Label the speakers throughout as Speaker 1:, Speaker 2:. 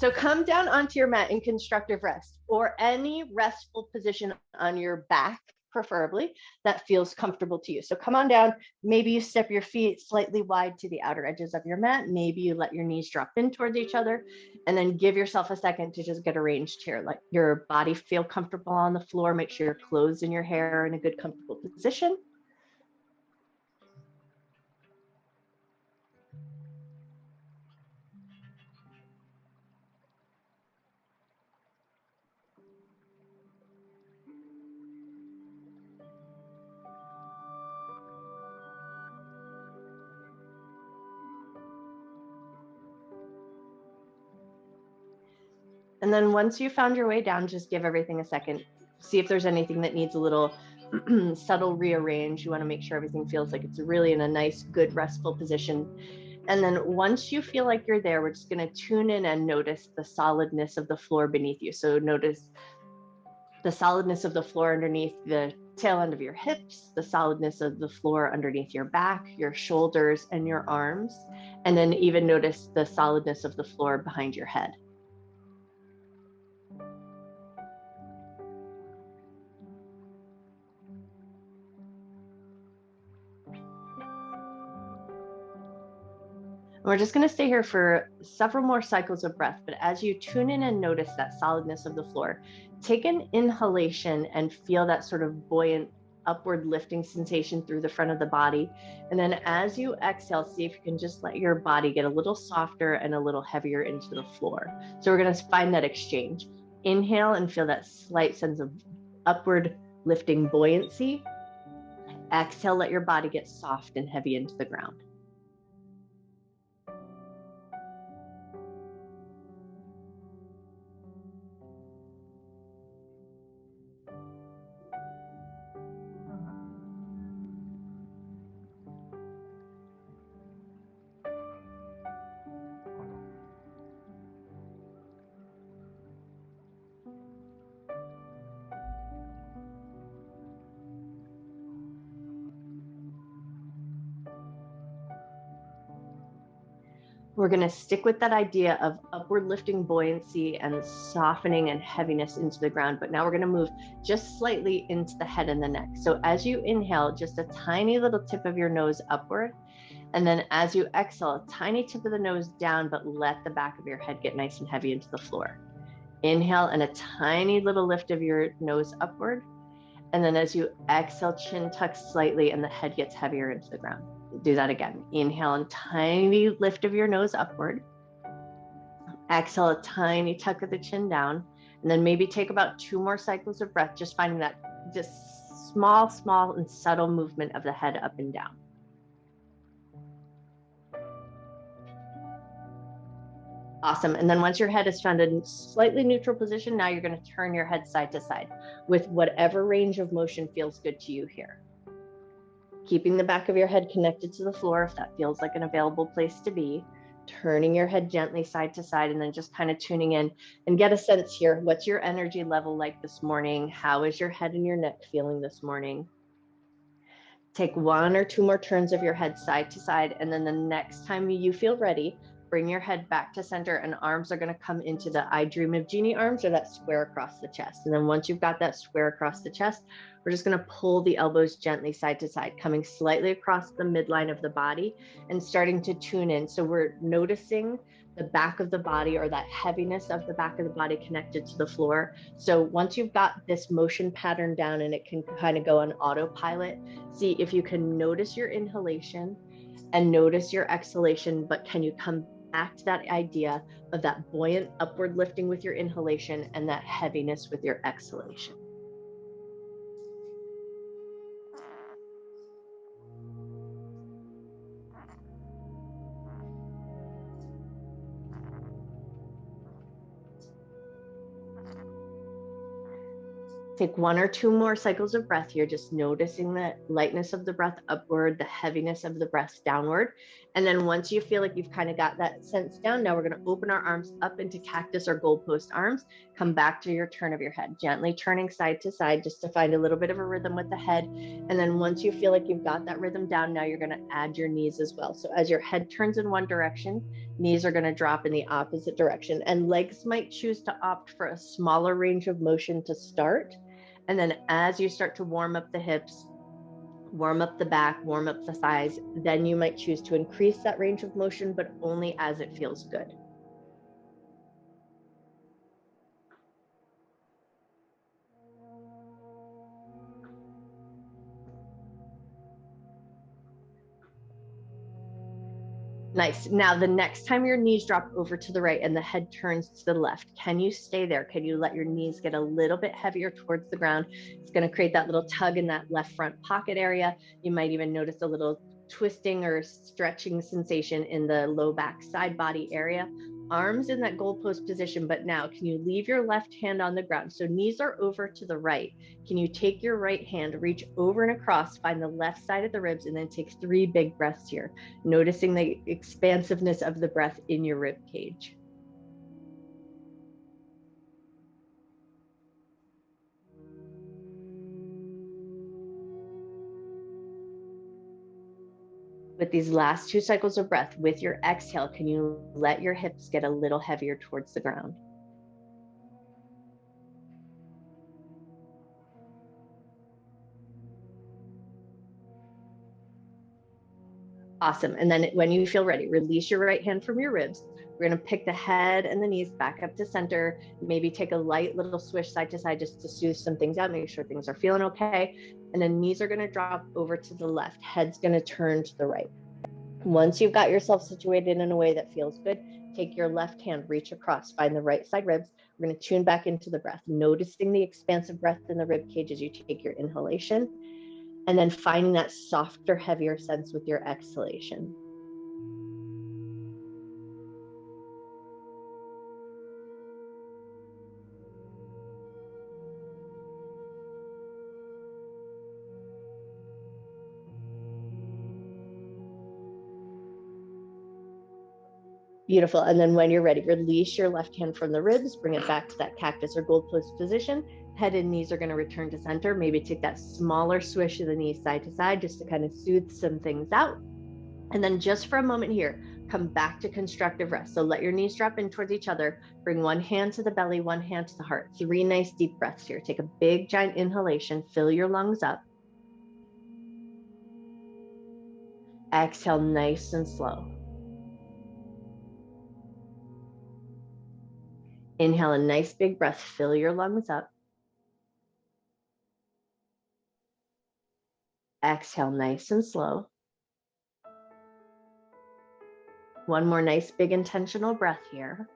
Speaker 1: So come down onto your mat in constructive rest or any restful position on your back, preferably, that feels comfortable to you. So come on down. Maybe you step your feet slightly wide to the outer edges of your mat. Maybe you let your knees drop in towards each other, and then give yourself a second to just get arranged here. Let your body feel comfortable on the floor. Make sure your clothes and your hair are in a good, comfortable position. And then once you found your way down, just give everything a second. See if there's anything that needs a little subtle rearrange. You want to make sure everything feels like it's really in a nice, good, restful position. And then once you feel like you're there, we're just going to tune in and notice the solidness of the floor beneath you. So notice the solidness of the floor underneath the tail end of your hips, the solidness of the floor underneath your back, your shoulders, and your arms. And then even notice the solidness of the floor behind your head. We're just going to stay here for several more cycles of breath, but as you tune in and notice that solidness of the floor, take an inhalation and feel that sort of buoyant upward lifting sensation through the front of the body. And then as you exhale, see if you can just let your body get a little softer and a little heavier into the floor. So we're going to find that exchange. Inhale and feel that slight sense of upward lifting buoyancy. Exhale, let your body get soft and heavy into the ground. We're going to stick with that idea of upward lifting buoyancy and softening and heaviness into the ground. But now we're going to move just slightly into the head and the neck. So as you inhale, just a tiny little tip of your nose upward. And then as you exhale, a tiny tip of the nose down, but let the back of your head get nice and heavy into the floor. Inhale and a tiny little lift of your nose upward. And then as you exhale, chin tucks slightly and the head gets heavier into the ground. Do that again. Inhale and tiny lift of your nose upward. Exhale, a tiny tuck of the chin down. And then maybe take about 2 more cycles of breath, just finding that just small and subtle movement of the head up and down. Awesome. And then once your head is found in slightly neutral position, now you're going to turn your head side to side with whatever range of motion feels good to you here. Keeping the back of your head connected to the floor if that feels like an available place to be. Turning your head gently side to side and then just kind of tuning in and get a sense here. What's your energy level like this morning? How is your head and your neck feeling this morning? Take 1 or 2 more turns of your head side to side. And then the next time you feel ready, bring your head back to center and arms are going to come into the I Dream of Jeannie arms, or that square across the chest. And then once you've got that square across the chest, we're just going to pull the elbows gently side to side, coming slightly across the midline of the body and starting to tune in. So we're noticing the back of the body, or that heaviness of the back of the body connected to the floor. So once you've got this motion pattern down and it can kind of go on autopilot, see if you can notice your inhalation and notice your exhalation, but can you come back to that idea of that buoyant upward lifting with your inhalation and that heaviness with your exhalation. Take 1 or 2 more cycles of breath here, just noticing the lightness of the breath upward, the heaviness of the breath downward. And then once you feel like you've kind of got that sense down, now we're going to open our arms up into cactus or goalpost arms, come back to your turn of your head, gently turning side to side just to find a little bit of a rhythm with the head. And then once you feel like you've got that rhythm down, now you're going to add your knees as well. So as your head turns in one direction, knees are going to drop in the opposite direction, and legs might choose to opt for a smaller range of motion to start. And then as you start to warm up the hips, warm up the back, warm up the thighs, then you might choose to increase that range of motion, but only as it feels good. Nice. Now, the next time your knees drop over to the right and the head turns to the left, can you stay there? Can you let your knees get a little bit heavier towards the ground? It's going to create that little tug in that left front pocket area. You might even notice a little twisting or stretching sensation in the low back side body area. Arms in that goalpost position, but now can you leave your left hand on the ground? So knees are over to the right. Can you take your right hand, reach over and across, find the left side of the ribs, and then take 3 big breaths here, noticing the expansiveness of the breath in your rib cage. With these last 2 cycles of breath, with your exhale, can you let your hips get a little heavier towards the ground? Awesome. And then when you feel ready, release your right hand from your ribs. We're going to pick the head and the knees back up to center. Maybe take a light little swish side to side just to soothe some things out, make sure things are feeling okay. And then knees are going to drop over to the left. Head's going to turn to the right. Once you've got yourself situated in a way that feels good, take your left hand, reach across, find the right side ribs. We're going to tune back into the breath, noticing the expansive breath in the rib cage as you take your inhalation, and then finding that softer, heavier sense with your exhalation. Beautiful. And then when you're ready, release your left hand from the ribs, bring it back to that cactus or goalpost position. Head and knees are going to return to center. Maybe take that smaller swish of the knees side to side just to kind of soothe some things out. And then just for a moment here, come back to constructive rest. So let your knees drop in towards each other. Bring one hand to the belly, one hand to the heart. 3 nice deep breaths here. Take a big giant inhalation, fill your lungs up. Exhale nice and slow. Inhale a nice big breath, fill your lungs up. Exhale nice and slow. One more nice big intentional breath here.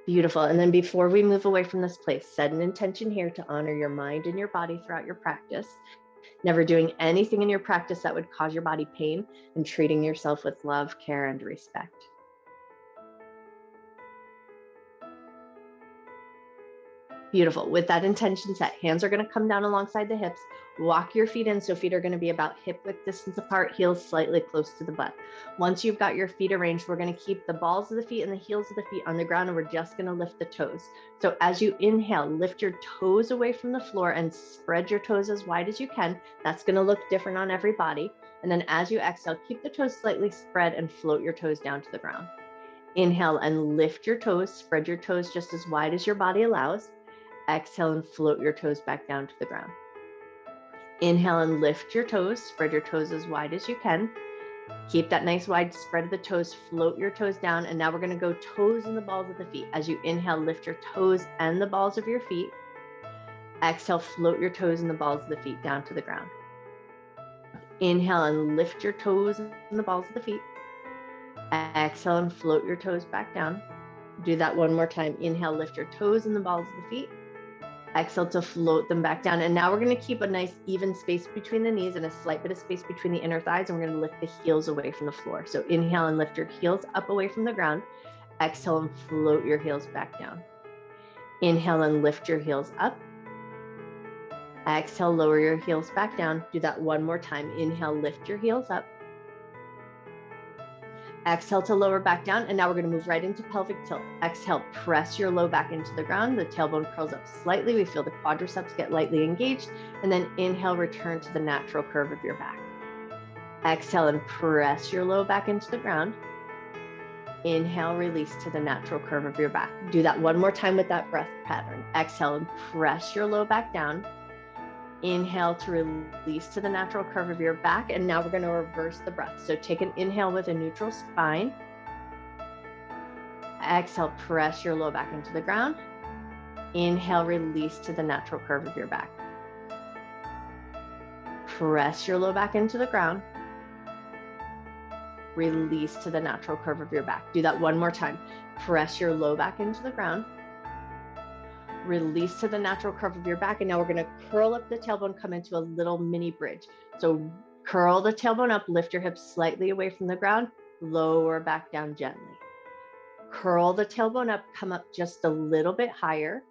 Speaker 1: Beautiful. And then before we move away from this place, set an intention here to honor your mind and your body throughout your practice. Never doing anything in your practice that would cause your body pain, and treating yourself with love, care, and respect. Beautiful. With that intention set, hands are going to come down alongside the hips. Walk your feet in. So feet are going to be about hip width distance apart, heels slightly close to the butt. Once you've got your feet arranged, we're going to keep the balls of the feet and the heels of the feet on the ground, and we're just going to lift the toes. So as you inhale, lift your toes away from the floor and spread your toes as wide as you can. That's going to look different on every body. And then as you exhale, keep the toes slightly spread and float your toes down to the ground. Inhale and lift your toes, spread your toes just as wide as your body allows. Exhale and float your toes back down to the ground. Inhale and lift your toes, spread your toes as wide as you can. Keep that nice wide spread of the toes, float your toes down. And now we're going to go toes and the balls of the feet. As you inhale, lift your toes and the balls of your feet. Exhale, float your toes and the balls of the feet down to the ground. Inhale and lift your toes and the balls of the feet. Exhale and float your toes back down. Do that one more time. Inhale, lift your toes and the balls of the feet. Exhale to float them back down. And now we're going to keep a nice even space between the knees and a slight bit of space between the inner thighs. And we're going to lift the heels away from the floor. So inhale and lift your heels up away from the ground. Exhale and float your heels back down. Inhale and lift your heels up. Exhale, lower your heels back down. Do that one more time. Inhale, lift your heels up. Exhale to lower back down. And now we're going to move right into pelvic tilt. Exhale, press your low back into the ground. The tailbone curls up slightly. We feel the quadriceps get lightly engaged. And then inhale, return to the natural curve of your back. Exhale and press your low back into the ground. Inhale, release to the natural curve of your back. Do that one more time with that breath pattern. Exhale and press your low back down. Inhale to release to the natural curve of your back. And now we're going to reverse the breath. So take an inhale with a neutral spine. Exhale, press your low back into the ground. Inhale, release to the natural curve of your back. Press your low back into the ground. Release to the natural curve of your back. Do that one more time. Press your low back into the ground. Release to the natural curve of your back. And now we're going to curl up the tailbone, come into a little mini bridge. So curl the tailbone up, lift your hips slightly away from the ground, lower back down gently. Curl the tailbone up, come up just a little bit higher.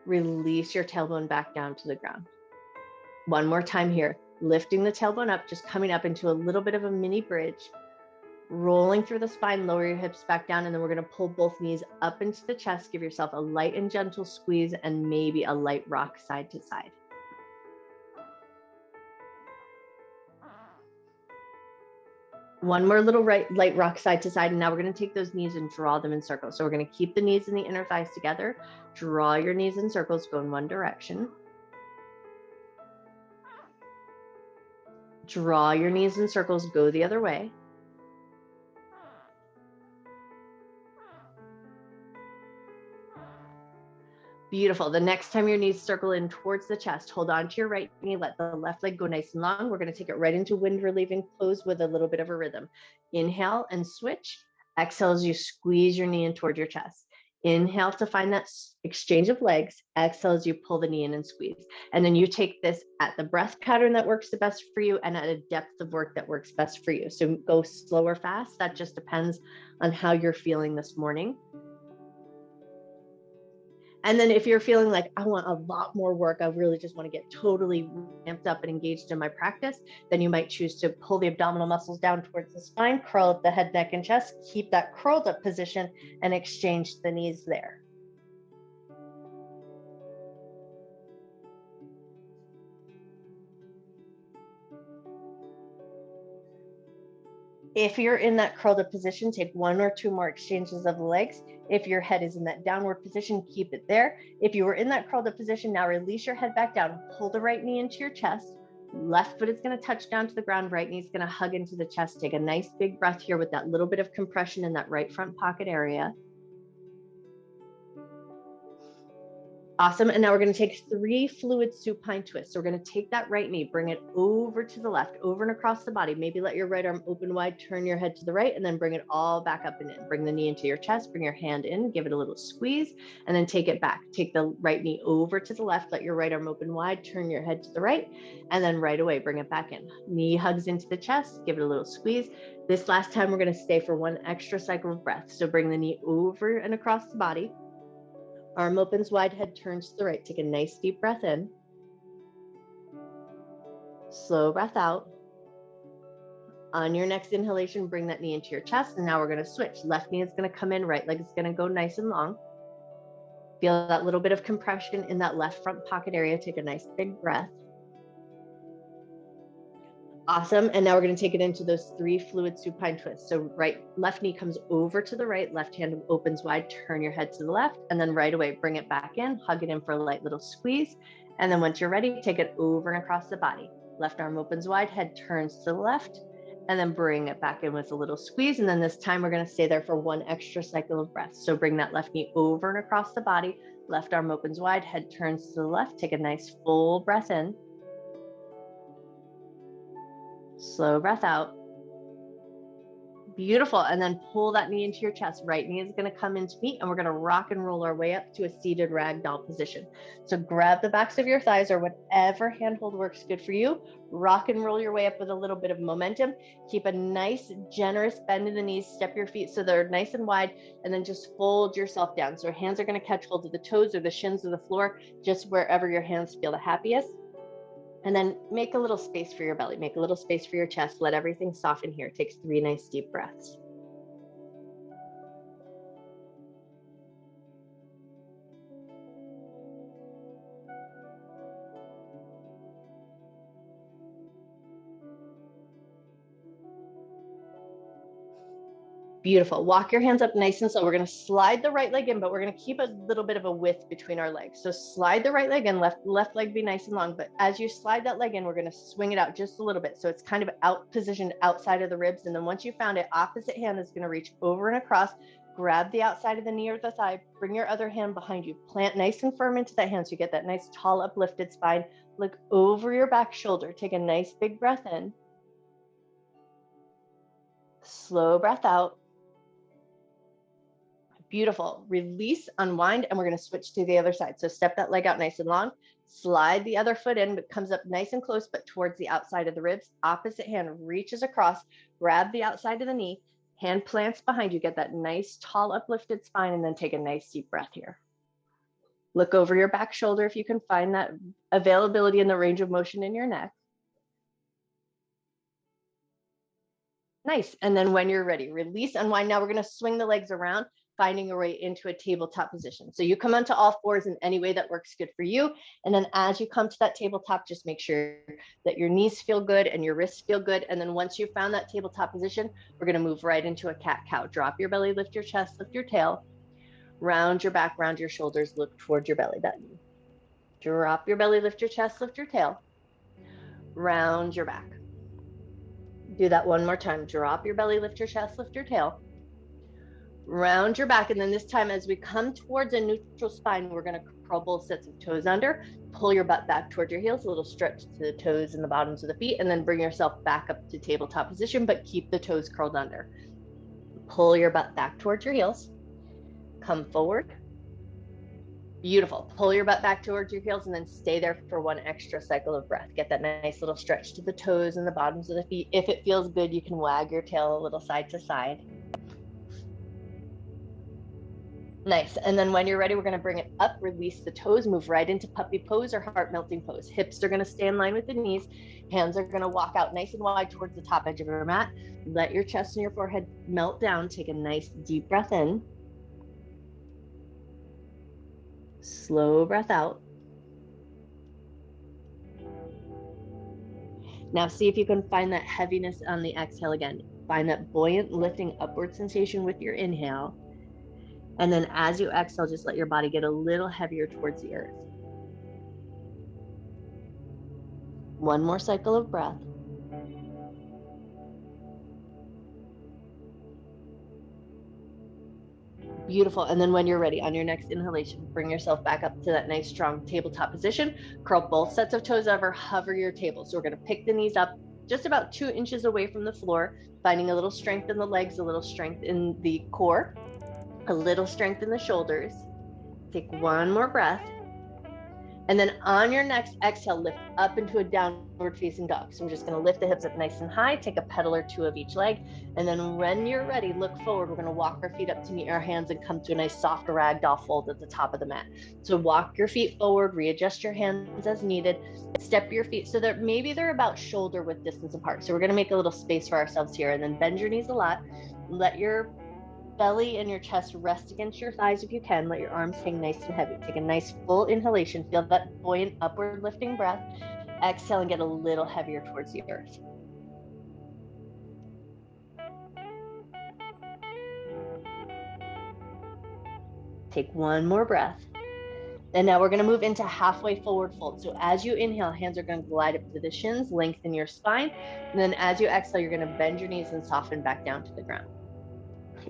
Speaker 1: Release your tailbone back down to the ground. One more time here, lifting the tailbone up, just coming up into a little bit of a mini bridge. Rolling through the spine, lower your hips back down, and then we're going to pull both knees up into the chest. Give yourself a light and gentle squeeze and maybe a light rock side to side. One more little light rock side to side, and now we're going to take those knees and draw them in circles. So we're going to keep the knees and the inner thighs together. Draw your knees in circles, go in one direction. Draw your knees in circles, go the other way. Beautiful. The next time your knees circle in towards the chest, hold on to your right knee, let the left leg go nice and long. We're going to take it right into wind relieving pose with a little bit of a rhythm. Inhale and switch. Exhale as you squeeze your knee in toward your chest. Inhale to find that exchange of legs. Exhale as you pull the knee in and squeeze. And then you take this at the breath pattern that works the best for you and at a depth of work that works best for you. So go slow or fast. That just depends on how you're feeling this morning. And then if you're feeling like, I want a lot more work, I really just want to get totally ramped up and engaged in my practice, then you might choose to pull the abdominal muscles down towards the spine, curl up the head, neck, and chest, keep that curled up position, and exchange the knees there. If you're in that curled up position, take one or two more exchanges of the legs. If your head is in that downward position, keep it there. If you were in that curled up position, now release your head back down. Pull the right knee into your chest. Left foot is going to touch down to the ground. Right knee is going to hug into the chest. Take a nice big breath here with that little bit of compression in that right front pocket area. Awesome. And now we're going to take 3 fluid supine twists. So we're going to take that right knee, bring it over to the left, over and across the body. Maybe let your right arm open wide, turn your head to the right, and then bring it all back up and in. Bring the knee into your chest, bring your hand in, give it a little squeeze, and then take it back. Take the right knee over to the left, let your right arm open wide, turn your head to the right, and then right away, bring it back in. Knee hugs into the chest, give it a little squeeze. This last time, we're going to stay for 1 extra cycle of breath. So bring the knee over and across the body. Arm opens wide, head turns to the right. Take a nice deep breath in. Slow breath out. On your next inhalation, bring that knee into your chest. And now we're going to switch. Left knee is going to come in, right leg is going to go nice and long. Feel that little bit of compression in that left front pocket area. Take a nice big breath. Awesome. And now we're going to take it into those 3 fluid supine twists. So left knee comes over to the right, left hand opens wide, turn your head to the left, and then right away, bring it back in, hug it in for a light little squeeze. And then once you're ready, take it over and across the body. Left arm opens wide, head turns to the left, and then bring it back in with a little squeeze. And then this time we're going to stay there for 1 extra cycle of breath. So bring that left knee over and across the body, left arm opens wide, head turns to the left, take a nice full breath in. Slow breath out. Beautiful. And then pull that knee into your chest. Right knee is going to come into meet, and we're going to rock and roll our way up to a seated ragdoll position. So grab the backs of your thighs or whatever handhold works good for you. Rock and roll your way up with a little bit of momentum. Keep a nice, generous bend in the knees. Step your feet so they're nice and wide, and then just fold yourself down. So your hands are going to catch hold of the toes or the shins of the floor, just wherever your hands feel the happiest. And then make a little space for your belly, make a little space for your chest. Let everything soften here. Take 3 nice deep breaths. Beautiful. Walk your hands up nice and slow. We're going to slide the right leg in, but we're going to keep a little bit of a width between our legs. So slide the right leg in, left leg be nice and long. But as you slide that leg in, we're going to swing it out just a little bit. So it's kind of out positioned outside of the ribs. And then once you found it, opposite hand is going to reach over and across, grab the outside of the knee or the thigh, bring your other hand behind you, plant nice and firm into that hand. So you get that nice tall uplifted spine. Look over your back shoulder. Take a nice big breath in. Slow breath out. Beautiful. Release, unwind, and we're going to switch to the other side. So step that leg out nice and long. Slide the other foot in, but comes up nice and close, but towards the outside of the ribs. Opposite hand reaches across, grab the outside of the knee, hand plants behind you, get that nice tall uplifted spine, and then take a nice deep breath here. Look over your back shoulder if you can find that availability in the range of motion in your neck. Nice. And then when you're ready, release, unwind. Now we're going to swing the legs around, finding your way into a tabletop position. So you come onto all fours in any way that works good for you. And then as you come to that tabletop, just make sure that your knees feel good and your wrists feel good. And then once you've found that tabletop position, we're going to move right into a cat-cow. Drop your belly, lift your chest, lift your tail, round your back, round your shoulders, look towards your belly button. Drop your belly, lift your chest, lift your tail, round your back. Do that one more time. Drop your belly, lift your chest, lift your tail, round your back. And then this time, as we come towards a neutral spine, we're going to curl both sets of toes under, pull your butt back towards your heels, a little stretch to the toes and the bottoms of the feet, and then bring yourself back up to tabletop position, but keep the toes curled under. Pull your butt back towards your heels, come forward. Beautiful. Pull your butt back towards your heels and then stay there for one extra cycle of breath. Get that nice little stretch to the toes and the bottoms of the feet. If it feels good, you can wag your tail a little side to side. Nice. And then when you're ready, we're going to bring it up, release the toes, move right into puppy pose or heart melting pose. Hips are going to stay in line with the knees. Hands are going to walk out nice and wide towards the top edge of your mat. Let your chest and your forehead melt down. Take a nice deep breath in. Slow breath out. Now see if you can find that heaviness on the exhale again. Find that buoyant lifting upward sensation with your inhale. And then as you exhale, just let your body get a little heavier towards the earth. One more cycle of breath. Beautiful. And then when you're ready, on your next inhalation, bring yourself back up to that nice strong tabletop position. Curl both sets of toes over, hover your table. So we're going to pick the knees up just about 2 inches away from the floor, finding a little strength in the legs, a little strength in the core, a little strength in the shoulders. Take one more breath. And then on your next exhale, lift up into a downward facing dog. So we're just going to lift the hips up nice and high, take a pedal or two of each leg. And then when you're ready, look forward. We're going to walk our feet up to meet our hands and come to a nice soft ragdoll fold at the top of the mat. So walk your feet forward, readjust your hands as needed, step your feet so that maybe they're about shoulder width distance apart. So we're going to make a little space for ourselves here, and then bend your knees a lot. Let your belly and your chest rest against your thighs if you can. Let your arms hang nice and heavy. Take a nice full inhalation. Feel that buoyant upward lifting breath. Exhale and get a little heavier towards the earth. Take one more breath. And now we're going to move into halfway forward fold. So as you inhale, hands are going to glide up to the shins, lengthen your spine. And then as you exhale, you're going to bend your knees and soften back down to the ground.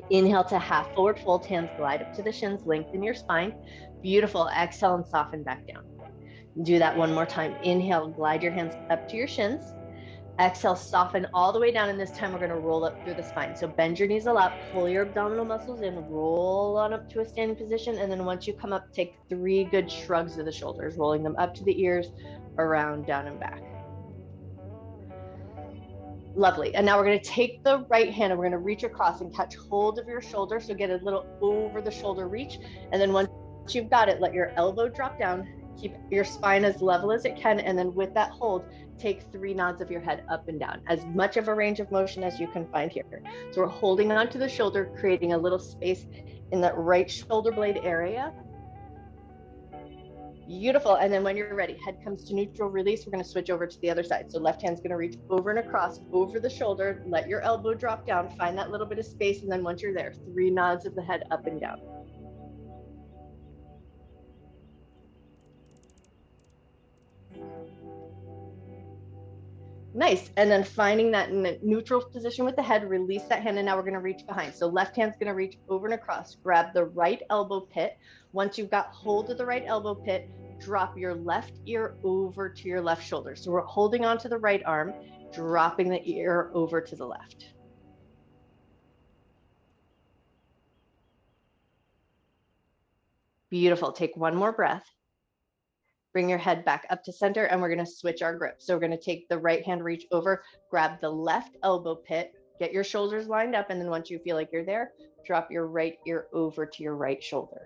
Speaker 1: Inhale to half forward fold, hands glide up to the shins, lengthen your spine. Beautiful. Exhale and soften back down. Do that one more time. Inhale, glide your hands up to your shins. Exhale, soften all the way down, and this time we're going to roll up through the spine. So bend your knees a lot, pull your abdominal muscles in, roll on up to a standing position, and then once you come up, take 3 good shrugs of the shoulders, rolling them up to the ears, around, down, and back. Lovely. And now we're going to take the right hand and we're going to reach across and catch hold of your shoulder. So get a little over the shoulder reach. And then once you've got it, let your elbow drop down, Keep your spine as level as it can, and then with that hold, take 3 nods of your head up and down, as much of a range of motion as you can find here. So we're holding onto the shoulder, creating a little space in that right shoulder blade area. Beautiful. And then when you're ready, head comes to neutral, release. We're going to switch over to the other side. So left hand's going to reach over and across over the shoulder. Let your elbow drop down. Find that little bit of space. And then once you're there, 3 nods of the head up and down. Nice. And then finding that in a neutral position with the head, release that hand. And now we're going to reach behind. So left hand's going to reach over and across. Grab the right elbow pit. Once you've got hold of the right elbow pit, drop your left ear over to your left shoulder. So we're holding onto the right arm, dropping the ear over to the left. Beautiful. Take one more breath. Bring your head back up to center, and we're going to switch our grip. So we're going to take the right hand, reach over, grab the left elbow pit, get your shoulders lined up, and then once you feel like you're there, drop your right ear over to your right shoulder.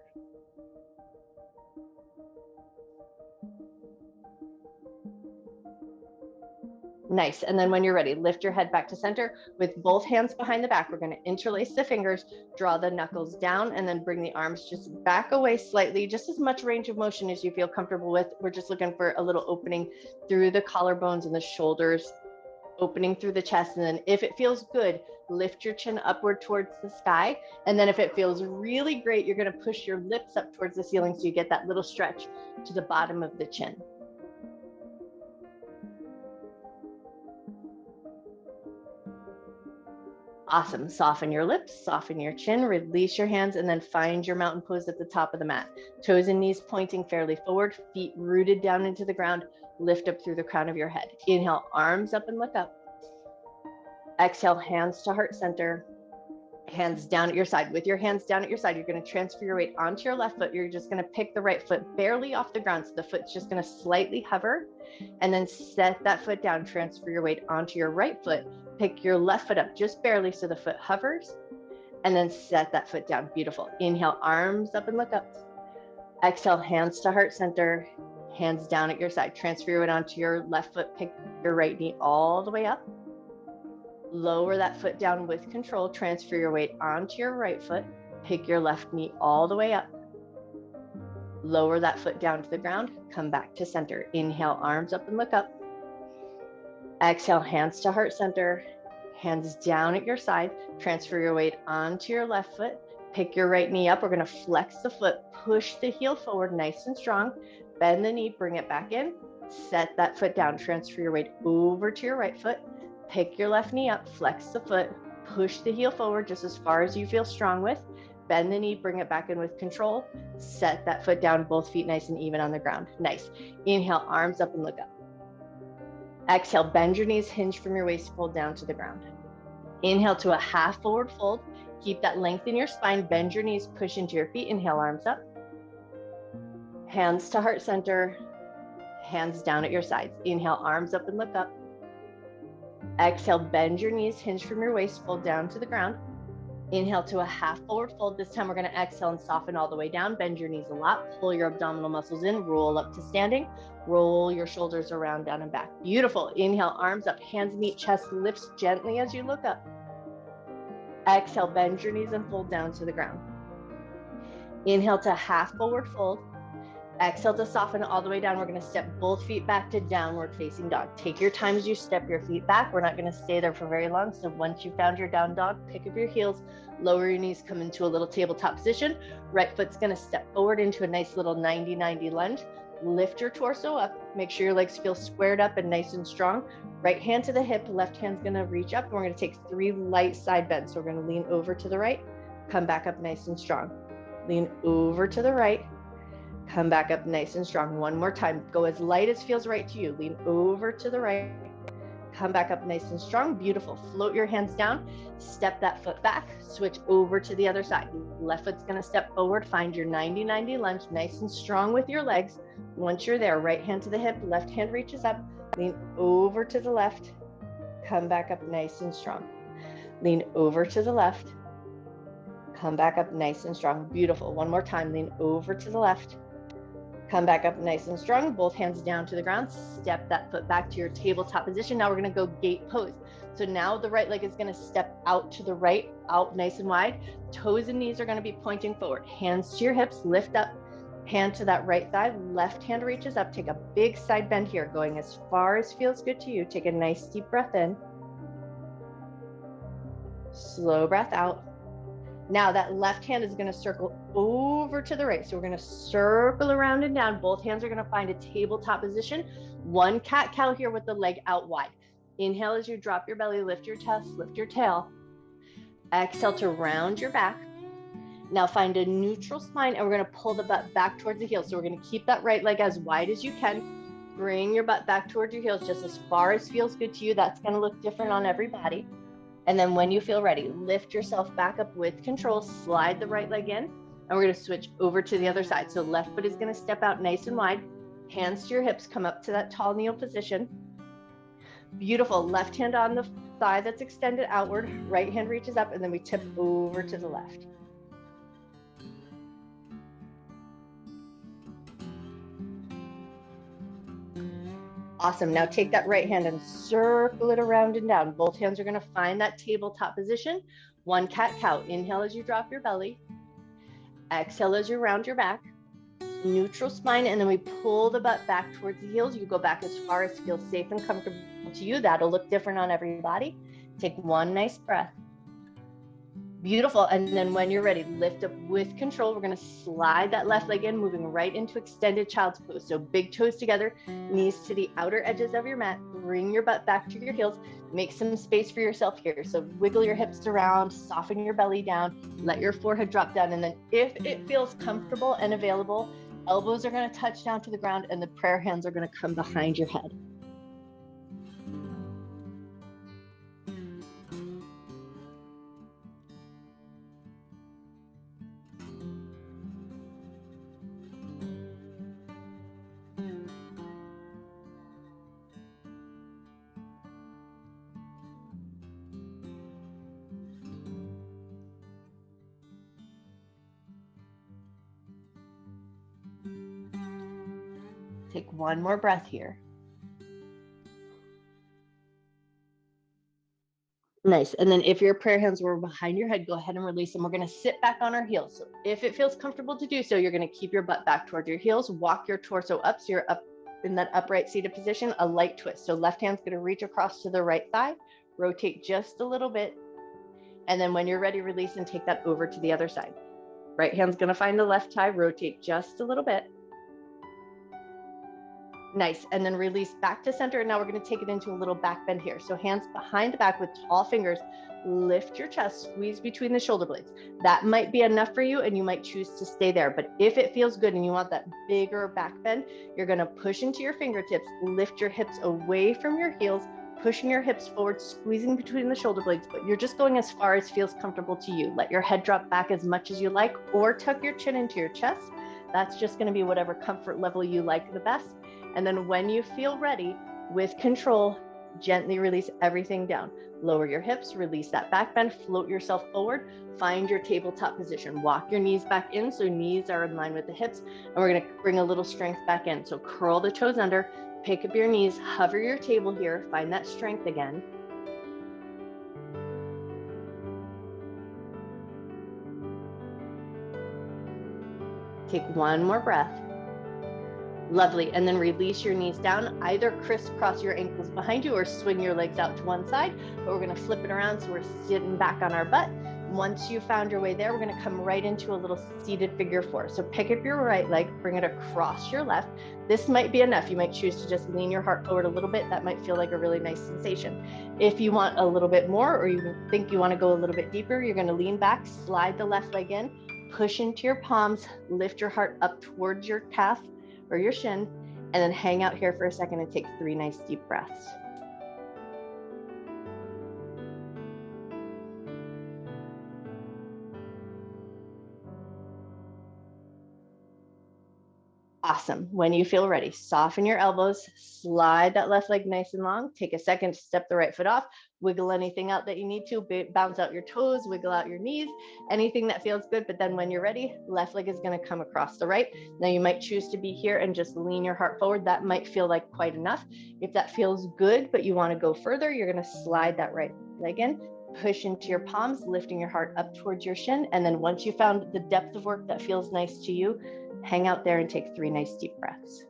Speaker 1: Nice. And then when you're ready, lift your head back to center with both hands behind the back. We're going to interlace the fingers, draw the knuckles down, and then bring the arms just back away slightly, just as much range of motion as you feel comfortable with. We're just looking for a little opening through the collarbones and the shoulders, opening through the chest. And then if it feels good, lift your chin upward towards the sky. And then if it feels really great, you're going to push your lips up towards the ceiling so you get that little stretch to the bottom of the chin. Awesome. Soften your lips, soften your chin, release your hands, and then find your mountain pose at the top of the mat. Toes and knees pointing fairly forward, feet rooted down into the ground. Lift up through the crown of your head. Inhale, arms up and look up. Exhale, hands to heart center. Hands down at your side. With your hands down at your side, you're going to transfer your weight onto your left foot. You're just going to pick the right foot barely off the ground. So the foot's just going to slightly hover, and then set that foot down. Transfer your weight onto your right foot. Pick your left foot up just barely so the foot hovers, and then set that foot down. Beautiful. Inhale, arms up and look up. Exhale, hands to heart center. Hands down at your side. Transfer your weight onto your left foot. Pick your right knee all the way up. Lower that foot down with control. Transfer your weight onto your right foot. Pick your left knee all the way up. Lower that foot down to the ground. Come back to center. Inhale, arms up and look up. Exhale, hands to heart center. Hands down at your side. Transfer your weight onto your left foot. Pick your right knee up. We're going to flex the foot. Push the heel forward nice and strong. Bend the knee. Bring it back in. Set that foot down. Transfer your weight over to your right foot. Pick your left knee up, flex the foot, push the heel forward just as far as you feel strong with, bend the knee, bring it back in with control, set that foot down, both feet nice and even on the ground. Nice. Inhale, arms up and look up. Exhale, bend your knees, hinge from your waist, fold down to the ground. Inhale to a half forward fold. Keep that length in your spine, bend your knees, push into your feet. Inhale, arms up. Hands to heart center, hands down at your sides. Inhale, arms up and look up. Exhale, bend your knees, hinge from your waist, fold down to the ground. Inhale to a half forward fold. This time we're going to exhale and soften all the way down. Bend your knees a lot, pull your abdominal muscles in, roll up to standing, roll your shoulders around, down and back. Beautiful. Inhale, arms up, hands meet chest, lifts gently as you look up. Exhale, bend your knees and fold down to the ground. Inhale to half forward fold. Exhale to soften all the way down. We're going to step both feet back to downward facing dog. Take your time as you step your feet back. We're not going to stay there for very long. So once you've found your down dog, pick up your heels, lower your knees, come into a little tabletop position. Right foot's going to step forward into a nice little 90-90 lunge. Lift your torso up. Make sure your legs feel squared up and nice and strong. Right hand to the hip, left hand's going to reach up. And we're going to take 3 light side bends. So we're going to lean over to the right, come back up nice and strong. Lean over to the right. Come back up nice and strong. One more time. Go as light as feels right to you. Lean over to the right. Come back up nice and strong. Beautiful. Float your hands down. Step that foot back. Switch over to the other side. Left foot's going to step forward. Find your 90-90 lunge. Nice and strong with your legs. Once you're there, right hand to the hip. Left hand reaches up. Lean over to the left. Come back up nice and strong. Lean over to the left. Come back up nice and strong. Beautiful. One more time. Lean over to the left. Come back up nice and strong, both hands down to the ground. Step that foot back to your tabletop position. Now we're gonna go gate pose. So now the right leg is gonna step out to the right, out nice and wide. Toes and knees are gonna be pointing forward. Hands to your hips, lift up, hand to that right thigh, left hand reaches up. Take a big side bend here, going as far as feels good to you. Take a nice deep breath in. Slow breath out. Now that left hand is going to circle over to the right. So we're going to circle around and down. Both hands are going to find a tabletop position. One cat-cow here with the leg out wide. Inhale as you drop your belly, lift your chest, lift your tail. Exhale to round your back. Now find a neutral spine, and we're going to pull the butt back towards the heels. So we're going to keep that right leg as wide as you can. Bring your butt back towards your heels just as far as feels good to you. That's going to look different on everybody. And then when you feel ready, lift yourself back up with control, slide the right leg in, and we're going to switch over to the other side. So left foot is going to step out nice and wide, hands to your hips, come up to that tall kneel position. Beautiful. Left hand on the thigh that's extended outward, right hand reaches up, and then we tip over to the left. Awesome. Now take that right hand and circle it around and down. Both hands are going to find that tabletop position. One cat-cow. Inhale as you drop your belly. Exhale as you round your back. Neutral spine, and then we pull the butt back towards the heels. You go back as far as feels safe and comfortable to you. That'll look different on everybody. Take one nice breath. Beautiful. And then when you're ready, lift up with control. We're going to slide that left leg in, moving right into extended child's pose. So big toes together, knees to the outer edges of your mat. Bring your butt back to your heels. Make some space for yourself here. So wiggle your hips around, soften your belly down, let your forehead drop down. And then if it feels comfortable and available, elbows are going to touch down to the ground and the prayer hands are going to come behind your head. Take one more breath here. Nice. And then if your prayer hands were behind your head, go ahead and release them. We're going to sit back on our heels. So if it feels comfortable to do so, you're going to keep your butt back toward your heels, walk your torso up. So you're up in that upright seated position, a light twist. So left hand's going to reach across to the right thigh, rotate just a little bit. And then when you're ready, release and take that over to the other side. Right hand's going to find the left thigh, rotate just a little bit. Nice. And then release back to center. And now we're going to take it into a little back bend here. So hands behind the back with tall fingers. Lift your chest, squeeze between the shoulder blades. That might be enough for you and you might choose to stay there. But if it feels good and you want that bigger back bend, you're going to push into your fingertips, lift your hips away from your heels, pushing your hips forward, squeezing between the shoulder blades. But you're just going as far as feels comfortable to you. Let your head drop back as much as you like, or tuck your chin into your chest. That's just going to be whatever comfort level you like the best. And then when you feel ready, with control, gently release everything down. Lower your hips, release that back bend, float yourself forward, find your tabletop position. Walk your knees back in so knees are in line with the hips. And we're going to bring a little strength back in. So curl the toes under, pick up your knees, hover your table here, find that strength again. Take one more breath. Lovely. And then release your knees down. Either crisscross your ankles behind you or swing your legs out to one side. But we're going to flip it around so we're sitting back on our butt. Once you found your way there, we're going to come right into a little seated figure four. So pick up your right leg, bring it across your left. This might be enough. You might choose to just lean your heart forward a little bit. That might feel like a really nice sensation. If you want a little bit more, or you think you want to go a little bit deeper, you're going to lean back, slide the left leg in, push into your palms, lift your heart up towards your calf or your shin, and then hang out here for a second and take 3 nice deep breaths. Awesome. When you feel ready, soften your elbows, slide that left leg nice and long. Take a second to step the right foot off, wiggle anything out that you need to, bounce out your toes, wiggle out your knees, anything that feels good. But then when you're ready, left leg is going to come across the right. Now you might choose to be here and just lean your heart forward. That might feel like quite enough. If that feels good, but you want to go further, you're going to slide that right leg in, push into your palms, lifting your heart up towards your shin. And then once you found the depth of work that feels nice to you, hang out there and take 3 nice deep breaths.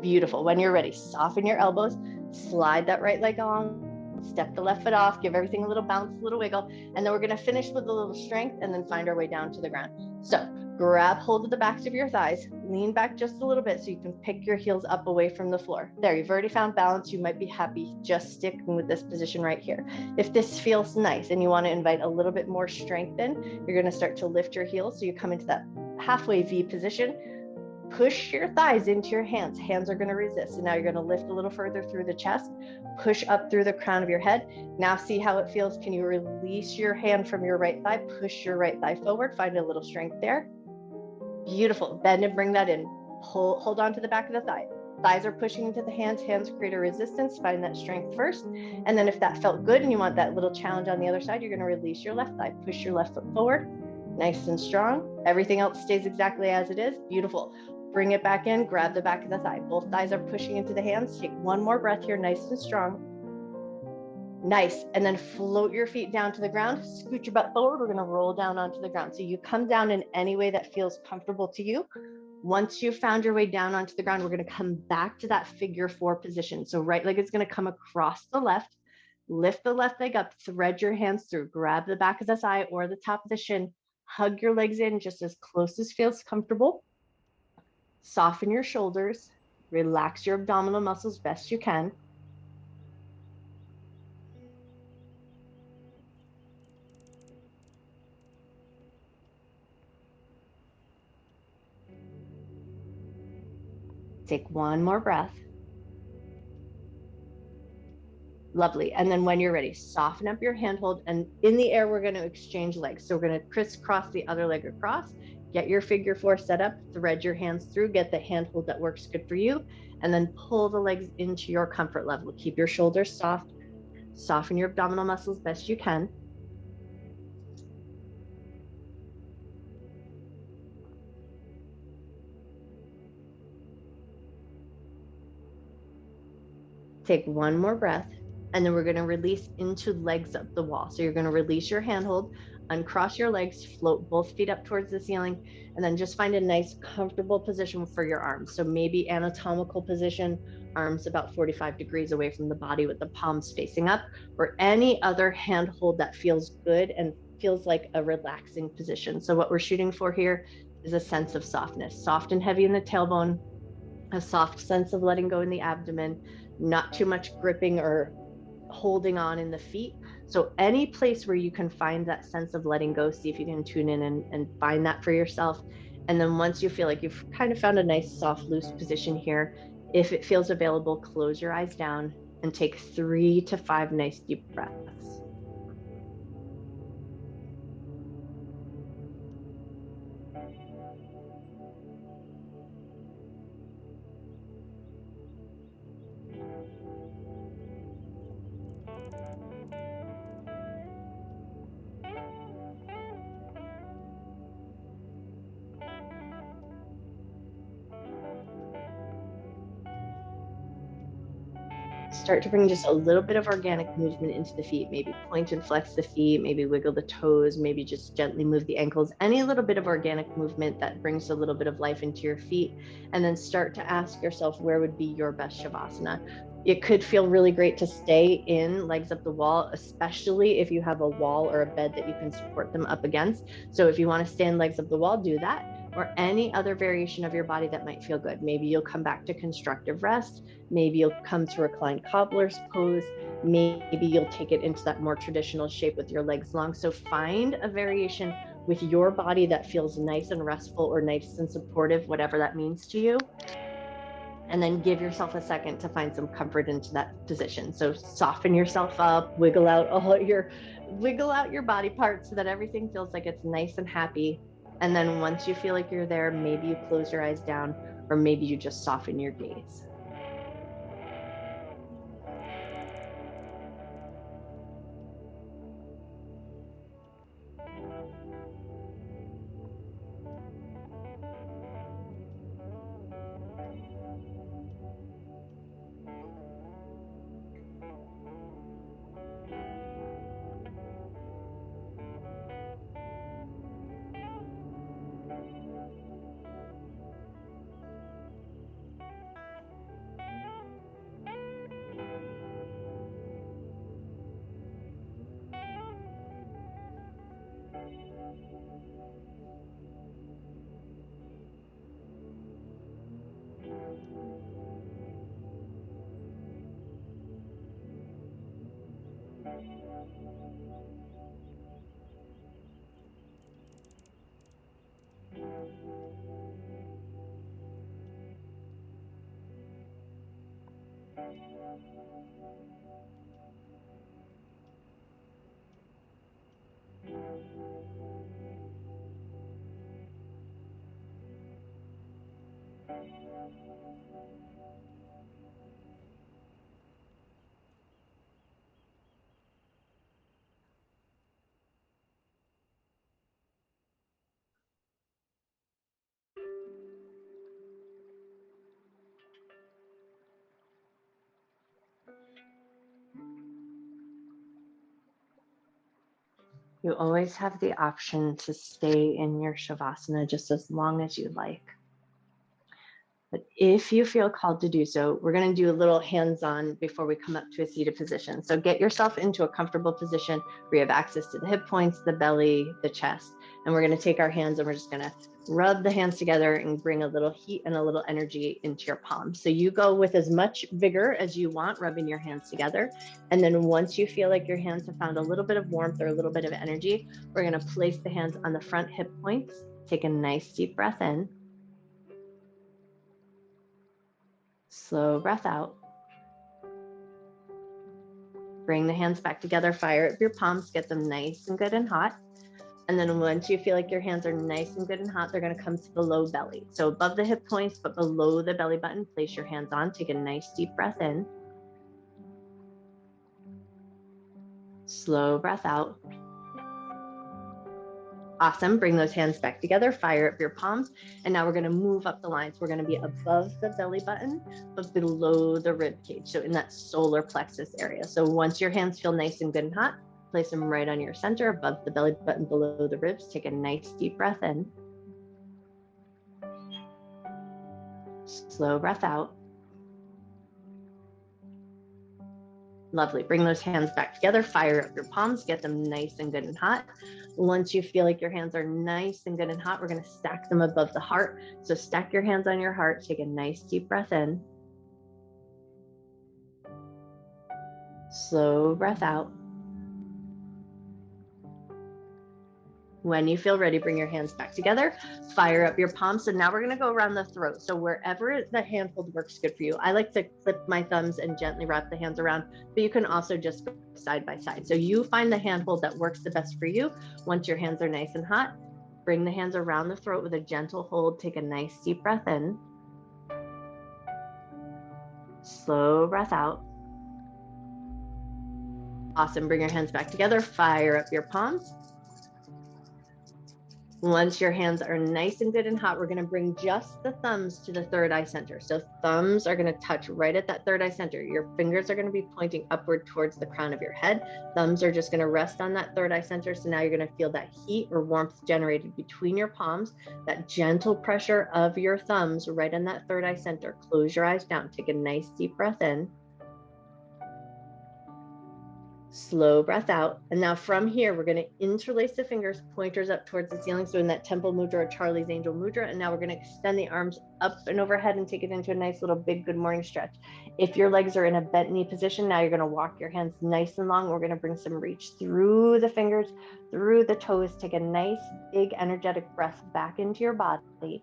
Speaker 1: Beautiful. When you're ready, soften your elbows, slide that right leg on, step the left foot off, give everything a little bounce, a little wiggle, and then we're going to finish with a little strength and then find our way down to the ground. So grab hold of the backs of your thighs, lean back just a little bit so you can pick your heels up away from the floor. There, you've already found balance. You might be happy just sticking with this position right here. If this feels nice and you want to invite a little bit more strength in, you're going to start to lift your heels so you come into that halfway V position. Push your thighs into your hands. Hands are going to resist. So now you're going to lift a little further through the chest, push up through the crown of your head. Now see how it feels. Can you release your hand from your right thigh? Push your right thigh forward. Find a little strength there. Beautiful. Bend and bring that in. Hold on to the back of the thigh. Thighs are pushing into the hands. Hands create a resistance. Find that strength first. And then if that felt good and you want that little challenge on the other side, you're going to release your left thigh. Push your left foot forward. Nice and strong. Everything else stays exactly as it is. Beautiful. Bring it back in, grab the back of the thigh. Both thighs are pushing into the hands. Take one more breath here, nice and strong. Nice, and then float your feet down to the ground. Scoot your butt forward. We're gonna roll down onto the ground. So you come down in any way that feels comfortable to you. Once you've found your way down onto the ground, we're gonna come back to that figure 4 position. So right leg is gonna come across the left. Lift the left leg up, thread your hands through, grab the back of the thigh or the top of the shin, hug your legs in just as close as feels comfortable. Soften your shoulders, relax your abdominal muscles best you can. Take one more breath. Lovely. And then when you're ready, soften up your handhold, and in the air, we're going to exchange legs. So we're going to crisscross the other leg across, get your figure 4 set up, thread your hands through, get the handhold that works good for you, and then pull the legs into your comfort level. Keep your shoulders soft, soften your abdominal muscles best you can. Take one more breath, and then we're going to release into legs up the wall. So you're going to release your handhold, uncross your legs, float both feet up towards the ceiling, and then just find a nice comfortable position for your arms. So maybe anatomical position, arms about 45 degrees away from the body with the palms facing up, or any other handhold that feels good and feels like a relaxing position. So what we're shooting for here is a sense of softness, soft and heavy in the tailbone, a soft sense of letting go in the abdomen, not too much gripping or holding on in the feet. So any place where you can find that sense of letting go, see if you can tune in and find that for yourself. And then once you feel like you've kind of found a nice, soft, loose position here, if it feels available, close your eyes down and take 3 to 5 nice deep breaths. Start to bring just a little bit of organic movement into the feet, maybe point and flex the feet, maybe wiggle the toes, maybe just gently move the ankles, any little bit of organic movement that brings a little bit of life into your feet. And then start to ask yourself, where would be your best Shavasana? It could feel really great to stay in legs up the wall, especially if you have a wall or a bed that you can support them up against. So if you want to stay in legs up the wall, do that. Or any other variation of your body that might feel good. Maybe you'll come back to constructive rest. Maybe you'll come to reclined cobbler's pose. Maybe you'll take it into that more traditional shape with your legs long. So find a variation with your body that feels nice and restful or nice and supportive, whatever that means to you. And then give yourself a second to find some comfort into that position. So soften yourself up, wiggle out your body parts so that everything feels like it's nice and happy. And then once you feel like you're there, maybe you close your eyes down, or maybe you just soften your gaze. You always have the option to stay in your Shavasana just as long as you like. But if you feel called to do so, we're going to do a little hands-on before we come up to a seated position. So get yourself into a comfortable position where you have access to the hip points, the belly, the chest. And we're going to take our hands and we're just going to rub the hands together and bring a little heat and a little energy into your palms. So you go with as much vigor as you want, rubbing your hands together. And then once you feel like your hands have found a little bit of warmth or a little bit of energy, we're going to place the hands on the front hip points. Take a nice deep breath in. Slow breath out. Bring the hands back together, fire up your palms, get them nice and good and hot. And then once you feel like your hands are nice and good and hot, they're going to come to the low belly. So above the hip points, but below the belly button, place your hands on. Take a nice deep breath in. Slow breath out. Awesome. Bring those hands back together, fire up your palms. And now we're going to move up the lines. We're going to be above the belly button, but below the rib cage. So in that solar plexus area. So once your hands feel nice and good and hot, place them right on your center, above the belly button, below the ribs. Take a nice deep breath in. Slow breath out. Lovely. Bring those hands back together, fire up your palms, get them nice and good and hot. Once you feel like your hands are nice and good and hot, we're going to stack them above the heart. So stack your hands on your heart, take a nice deep breath in. Slow breath out. When you feel ready, bring your hands back together, fire up your palms. So now we're going to go around the throat. So wherever the handhold works good for you. I like to clip my thumbs and gently wrap the hands around, but you can also just go side by side. So you find the handhold that works the best for you. Once your hands are nice and hot, bring the hands around the throat with a gentle hold. Take a nice deep breath in. Slow breath out. Awesome. Bring your hands back together, fire up your palms. Once your hands are nice and good and hot, we're going to bring just the thumbs to the third eye center. So thumbs are going to touch right at that third eye center. Your fingers are going to be pointing upward towards the crown of your head. Thumbs are just going to rest on that third eye center. So now you're going to feel that heat or warmth generated between your palms, that gentle pressure of your thumbs right in that third eye center. Close your eyes down. Take a nice deep breath in. Slow breath out. And now from here, we're going to interlace the fingers, pointers up towards the ceiling. So in that temple mudra or Charlie's angel mudra. And now we're going to extend the arms up and overhead and take it into a nice little big good morning stretch. If your legs are in a bent knee position, now you're going to walk your hands nice and long. We're going to bring some reach through the fingers, through the toes. Take a nice big energetic breath back into your body.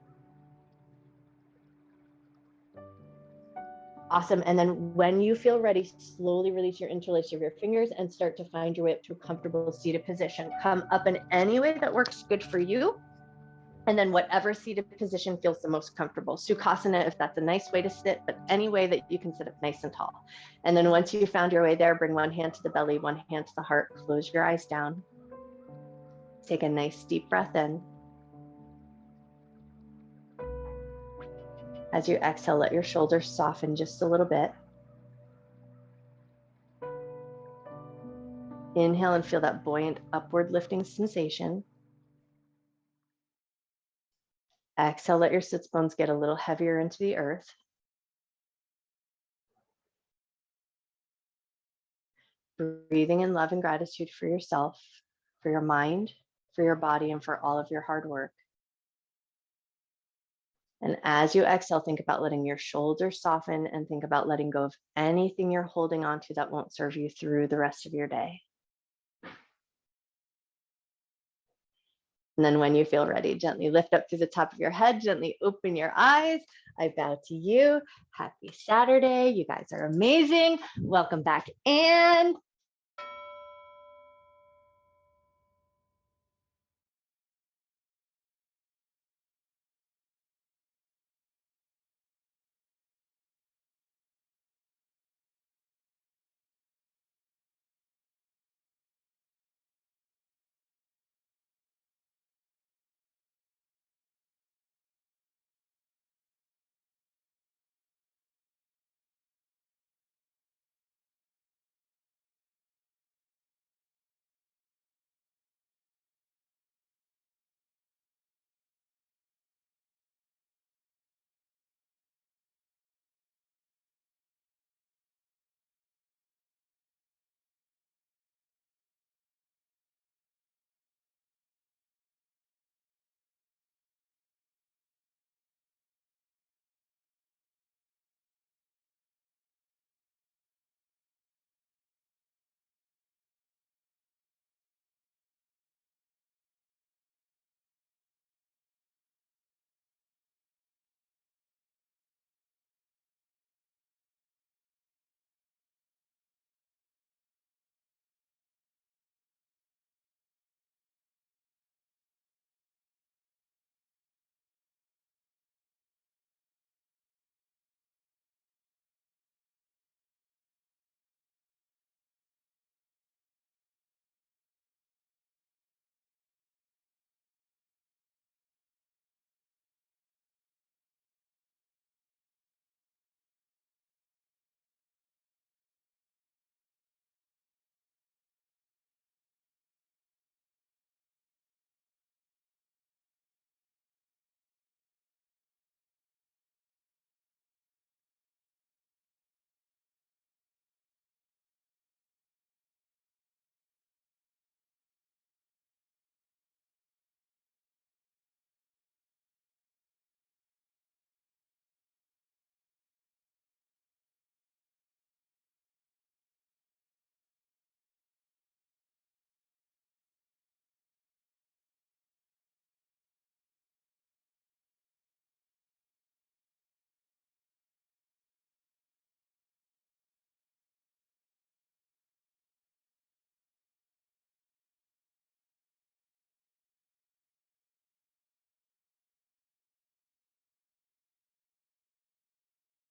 Speaker 1: Awesome. And then when you feel ready, slowly release your interlace of your fingers and start to find your way up to a comfortable seated position. Come up in any way that works good for you. And then whatever seated position feels the most comfortable. Sukhasana, if that's a nice way to sit, but any way that you can sit up nice and tall. And then once you found your way there, bring one hand to the belly, one hand to the heart, close your eyes down. Take a nice deep breath in. As you exhale, let your shoulders soften just a little bit. Inhale and feel that buoyant upward lifting sensation. Exhale, let your sits bones get a little heavier into the earth. Breathing in love and gratitude for yourself, for your mind, for your body, and for all of your hard work. And as you exhale, think about letting your shoulders soften and think about letting go of anything you're holding on to that won't serve you through the rest of your day. And then when you feel ready, gently lift up through the top of your head, gently open your eyes. I bow to you. Happy Saturday. You guys are amazing. Welcome back, Anne.